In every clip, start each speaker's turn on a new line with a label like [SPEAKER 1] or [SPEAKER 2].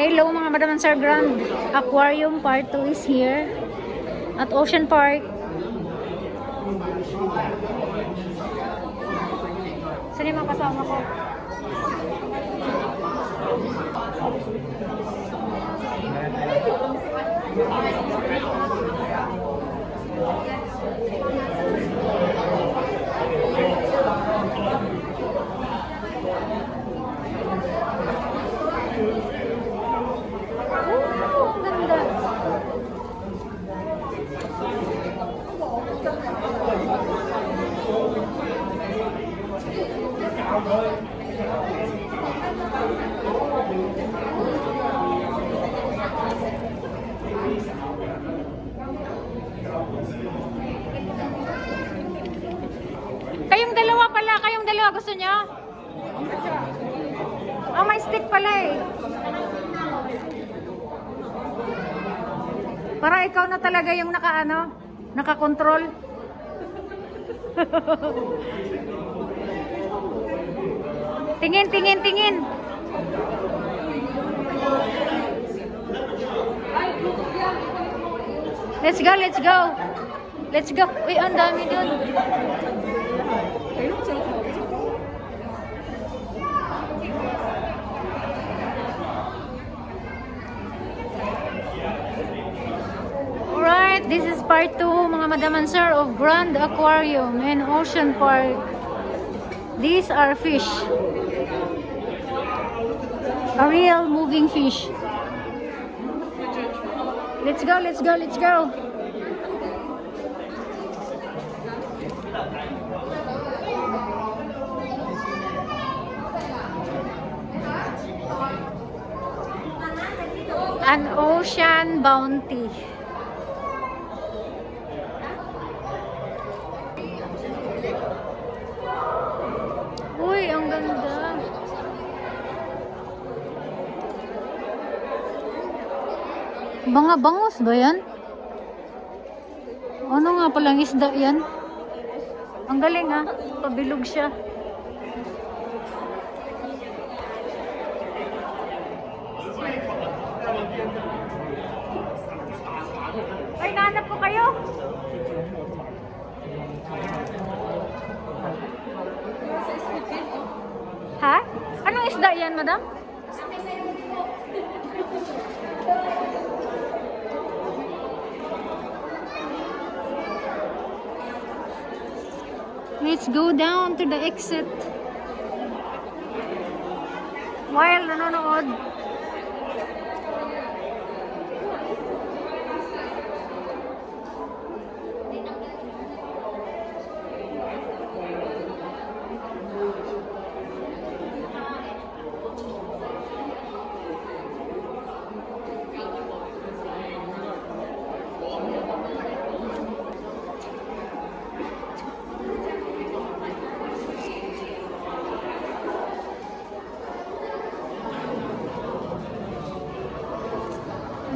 [SPEAKER 1] Hello mga Madam and Sir, Grand Aquarium Part 2 is here at Ocean Park. Saan yung mga kasama ko? Kayong dalawa pala, kayong dalawa gusto nyo? Oh, may stick pala eh. Para ikaw na talaga yung naka-control. Tingin, tingin, tingin. Let's go, let's go. Let's go. Uy, ang dami dun. Alright, this is part 2, mga Madam and Sir, of Grand Aquarium and Ocean Park. These are fish. A real moving fish. Let's go, let's go, let's go. An ocean bounty. Uy, ang ganda. Banga-bangos ba yan? Ano nga palang isda yan? Ang galing ah. Pabilog siya. Ay, nahanap ko kayo. Ha? Anong isda yan, madam? Let's go down to the exit. While nanonood.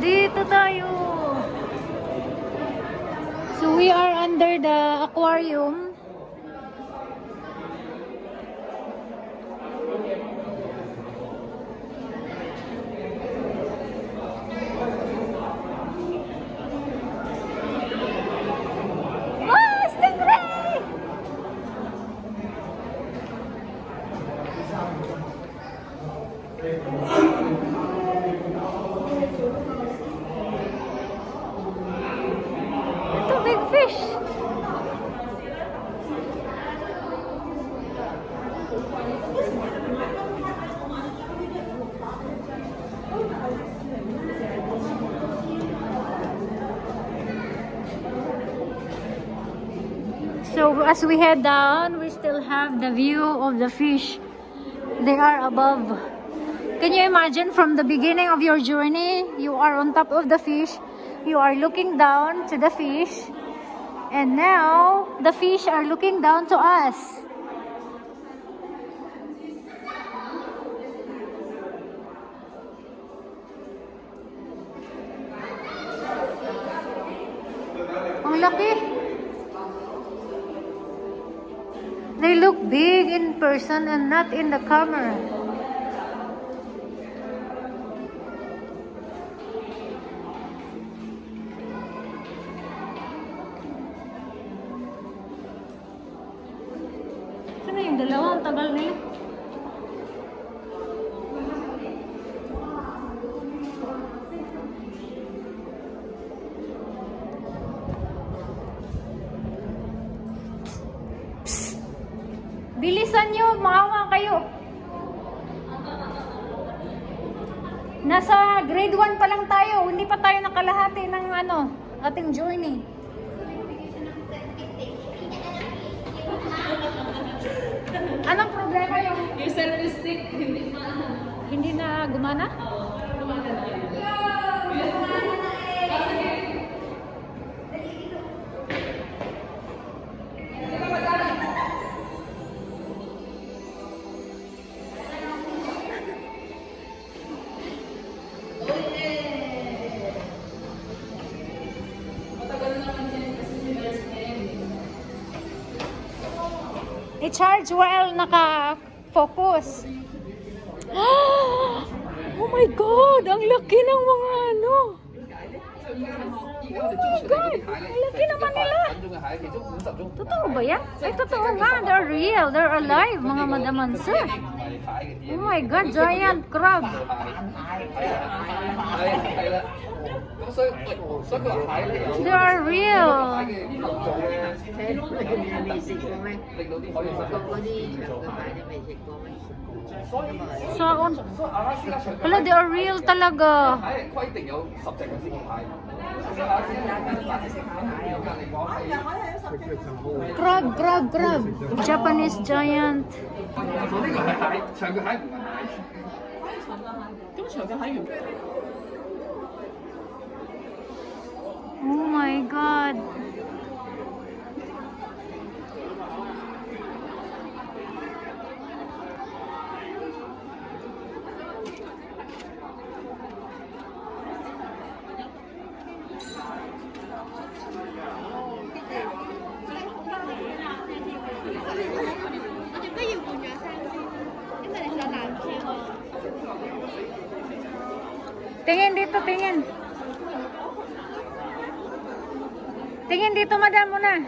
[SPEAKER 1] Dito tayo. So we are under the aquarium. Ah, stingray! Big fish. So as we head down, we still have the view of the fish. They are above. Can you imagine from the beginning of your journey, you are on top of the fish. You are looking down to the fish, and now the fish are looking down to us. Ang laki. They look big in person and not in the camera. tagal na yun. Psst! Bilisan nyo, maawa kayo. Nasa grade 1 pa lang tayo. Hindi pa tayo nakalahati ng ano, ating journey. Anong problema yung selfie stick? Hindi na gumana? I-charge while naka-focus. Oh my God! Ang laki ng mga ano! Oh my God! Ang laki naman nila! Totoo ba yan? Ay, totoo nga! They're real! They're alive! Mga madamansa! Oh my God! Giant crab! They are real! Wala, they are real talaga. Crab. Japanese giant. Oh my God. Tingin dito, tingin. Tingin dito, madam, muna.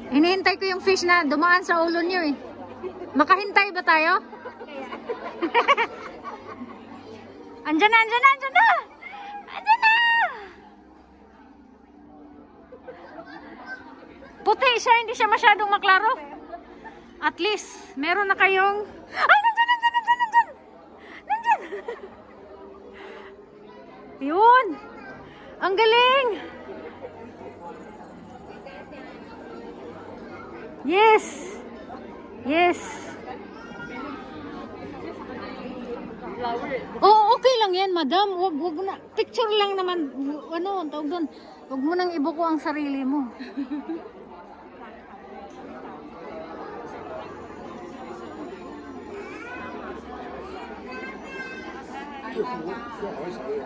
[SPEAKER 1] Hinihintay ko yung fish na dumaan sa ulo niyo eh. Makahintay ba tayo? Andyan na! Andyan na! Puti siya, hindi siya masyadong maklaro. At least, meron na kayong... Ay, nandyan! Yun! Ang galing! Yes! Oh, okay lang yan, madam. Wag na. Picture lang naman. Ano, tawag doon. Wag mo nang ibuko ang sarili mo.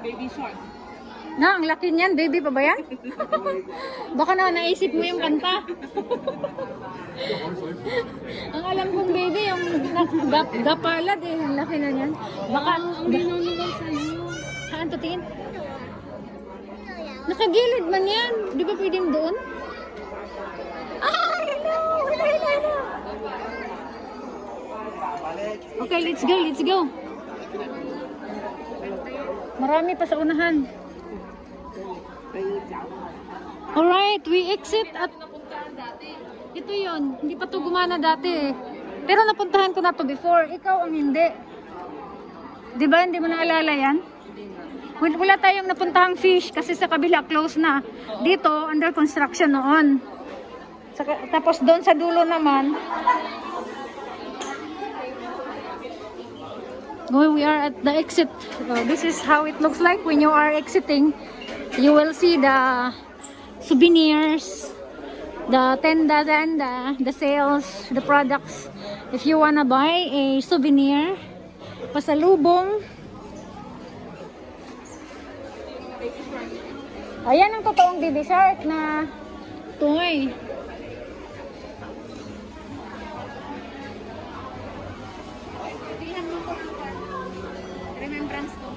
[SPEAKER 2] Baby shark.
[SPEAKER 1] Na, ang laki niyan. Baby pa ba yan? Baka na naisip mo yung kanta. Ang alam kong baby, yung gapalad eh. Ang laki na niyan. Baka,
[SPEAKER 2] Ang linulungan sa'yo.
[SPEAKER 1] saan to tingin? Nakagilid man yan. Di ba pwedeng doon? Ah, hello! Okay, let's go. Marami pa sa unahan. Alright, we exit at... Ito yon, hindi pa to gumana dati eh. Pero napuntahan ko na to before. Ikaw ang hindi. Diba, hindi mo naalala yan? Wala tayong napuntahang fish kasi sa kabila close na. Dito, under construction noon. Tapos doon sa dulo naman... We are at the exit. This is how it looks like when you are exiting. You will see the souvenirs, the tenda, the sales, the products. If you wanna buy a souvenir, pasalubong. Ayan ang totoong baby shark na toy. Remembrance ko.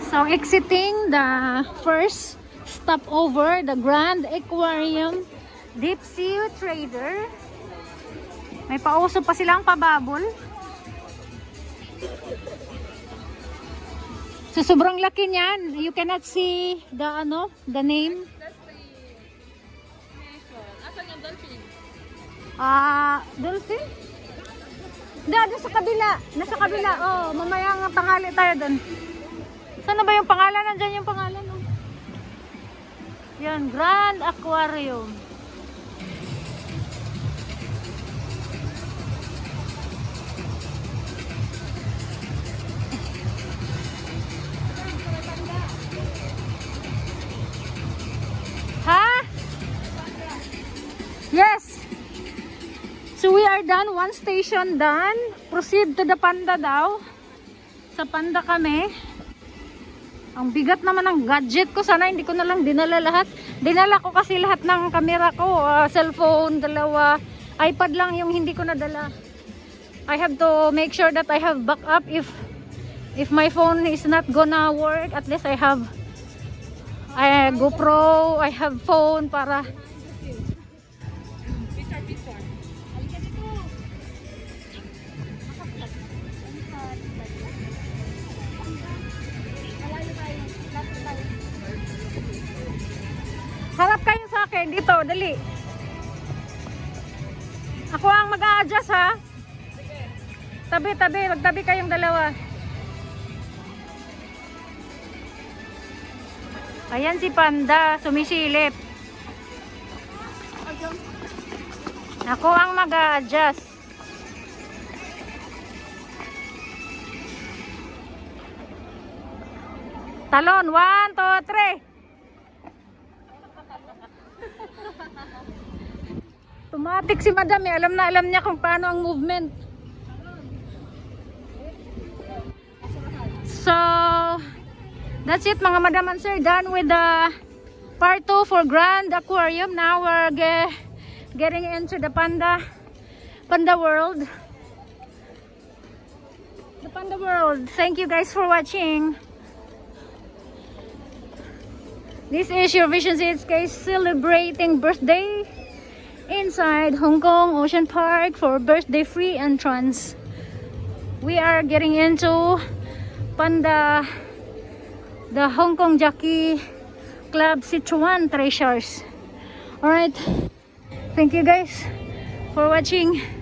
[SPEAKER 1] So exiting the first stopover, the Grand Aquarium Deep Sea Trader. May pauso pa silang pababol. So sobrang laki niyan. You cannot see the the name.
[SPEAKER 2] Asan yung dolphin?
[SPEAKER 1] Dolphin? Doon sa kabila. Nasa kabila. Oh, mamaya nga tanghali tayo doon. Saan ba yung pangalan? Nandiyan yung pangalan. Oh. Yan, Grand Aquarium. Ha? Yes. So we are done. One station done. Proceed to the Panda daw. Sa Panda kami. Ang bigat naman ng gadget ko. Sana hindi ko na lang dinala lahat. Dinala ko kasi lahat ng camera ko. Cellphone, dalawa. iPad lang yung hindi ko nadala. I have to make sure that I have backup if my phone is not gonna work. At least I have GoPro, I have phone para harap kayo sa akin dito, dali. Ako ang mag-a-adjust ha. Tabi-tabi, magtabi kayong dalawa. Ayan si Panda, sumisilip. Ako ang mag-a-adjust. Talon, 1, 2, 3. Tumatik si Madam eh. Alam na alam niya kung paano ang movement. So, that's it mga Madam and Sir. Done with the part 2 for Grand Aquarium. Now we're getting into the Panda World. The Panda World. Thank you guys for watching. This is your Vision Case celebrating birthday inside Hong Kong Ocean Park for birthday free entrance. We are getting into Panda, the Hong Kong Jockey Club Sichuan Treasures. Alright, thank you guys for watching.